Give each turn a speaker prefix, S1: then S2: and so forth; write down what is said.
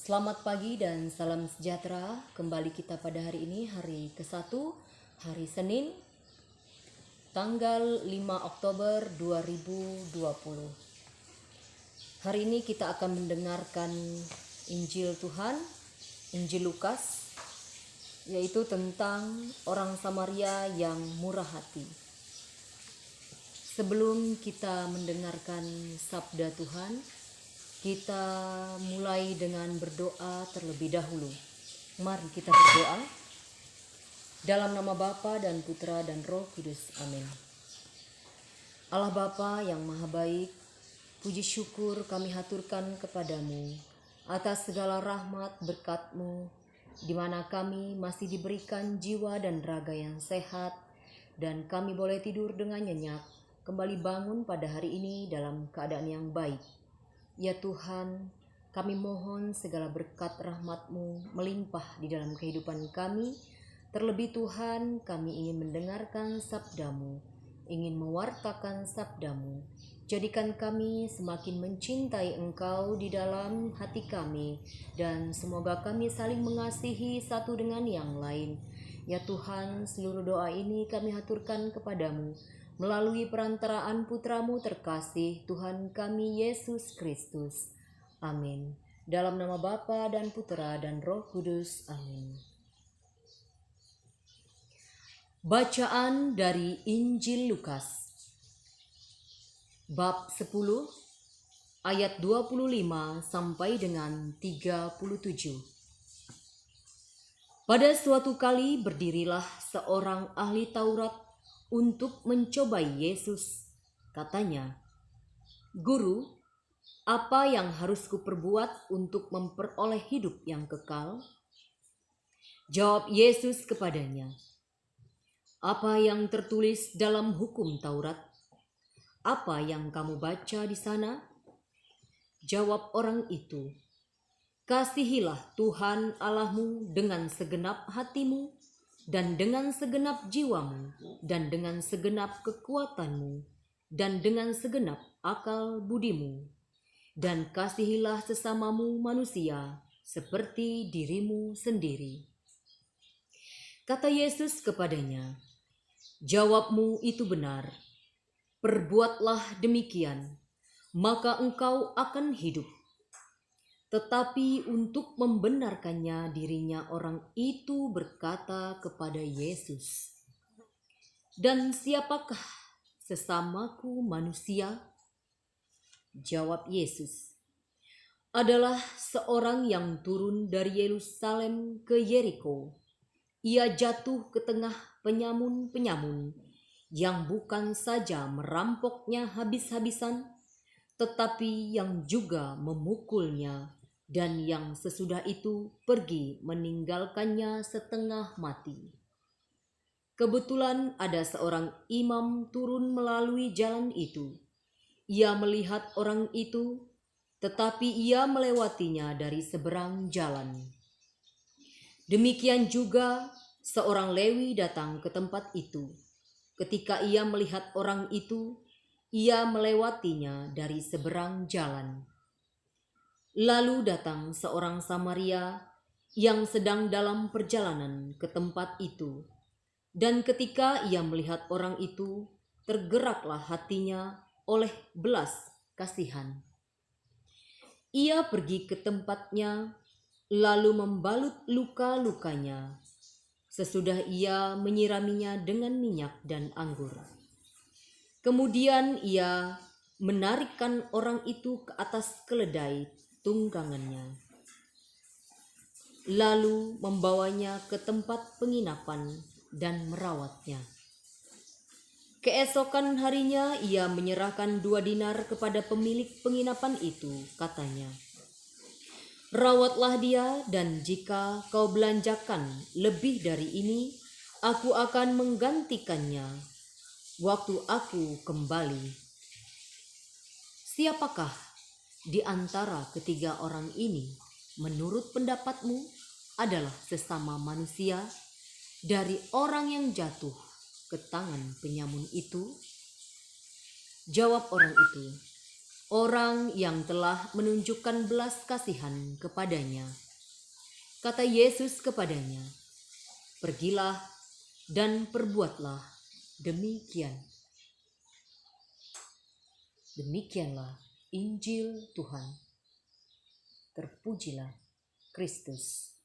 S1: Selamat pagi dan salam sejahtera. Kembali kita pada hari ini, hari ke-1, hari Senin, tanggal 5 Oktober 2020. Hari ini kita akan mendengarkan Injil Tuhan, Injil Lukas, yaitu tentang orang Samaria yang murah hati. Sebelum kita mendengarkan sabda Tuhan, kita mulai dengan berdoa terlebih dahulu. Mari kita berdoa. Dalam nama Bapa dan Putra dan Roh Kudus. Amin. Allah Bapa yang Maha Baik, puji syukur kami haturkan kepadamu atas segala rahmat berkat-Mu, di mana kami masih diberikan jiwa dan raga yang sehat, dan kami boleh tidur dengan nyenyak, kembali bangun pada hari ini dalam keadaan yang baik. Ya Tuhan, kami mohon segala berkat rahmat-Mu melimpah di dalam kehidupan kami. Terlebih Tuhan, kami ingin mendengarkan sabda-Mu, ingin mewartakan sabda-Mu. Jadikan kami semakin mencintai Engkau di dalam hati kami, dan semoga kami saling mengasihi satu dengan yang lain. Ya Tuhan, seluruh doa ini kami haturkan kepadamu, melalui perantaraan Putra-Mu terkasih, Tuhan kami Yesus Kristus. Amin. Dalam nama Bapa dan Putra dan Roh Kudus. Amin. Bacaan dari Injil Lukas, bab 10, ayat 25 sampai dengan 37. Pada suatu kali berdirilah seorang ahli Taurat untuk mencobai Yesus. Katanya, "Guru, apa yang harus kuperbuat untuk memperoleh hidup yang kekal?" Jawab Yesus kepadanya, "Apa yang tertulis dalam hukum Taurat? Apa yang kamu baca di sana?" Jawab orang itu, "Kasihilah Tuhan Allahmu dengan segenap hatimu, dan dengan segenap jiwamu, dan dengan segenap kekuatanmu, dan dengan segenap akal budimu. Dan kasihilah sesamamu manusia seperti dirimu sendiri." Kata Yesus kepadanya, "Jawabmu itu benar. Perbuatlah demikian, maka engkau akan hidup." Tetapi untuk membenarkannya, dirinya orang itu berkata kepada Yesus, "Dan siapakah sesamaku manusia?" Jawab Yesus, "Adalah seorang yang turun dari Yerusalem ke Yeriko. Ia jatuh ke tengah penyamun-penyamun yang bukan saja merampoknya habis-habisan, tetapi yang juga memukulnya, dan yang sesudah itu pergi meninggalkannya setengah mati. Kebetulan ada seorang imam turun melalui jalan itu. Ia melihat orang itu, tetapi ia melewatinya dari seberang jalan. Demikian juga seorang Lewi datang ke tempat itu. Ketika ia melihat orang itu, ia melewatinya dari seberang jalan. Lalu datang seorang Samaria yang sedang dalam perjalanan ke tempat itu. Dan ketika ia melihat orang itu, tergeraklah hatinya oleh belas kasihan. Ia pergi ke tempatnya, lalu membalut luka-lukanya. Sesudah ia menyiraminya dengan minyak dan anggur. Kemudian ia menarikkan orang itu ke atas keledai tunggangannya, lalu membawanya ke tempat penginapan dan merawatnya. Keesokan harinya ia menyerahkan 2 dinar kepada pemilik penginapan itu. Katanya, "Rawatlah dia, dan jika kau belanjakan lebih dari ini, aku akan menggantikannya waktu aku kembali." Siapakah di antara ketiga orang ini menurut pendapatmu adalah sesama manusia dari orang yang jatuh ke tangan penyamun itu? Jawab orang itu, orang yang telah menunjukkan belas kasihan kepadanya. Kata Yesus kepadanya, "Pergilah dan perbuatlah demikian." Demikianlah Injil Tuhan. Terpujilah Kristus.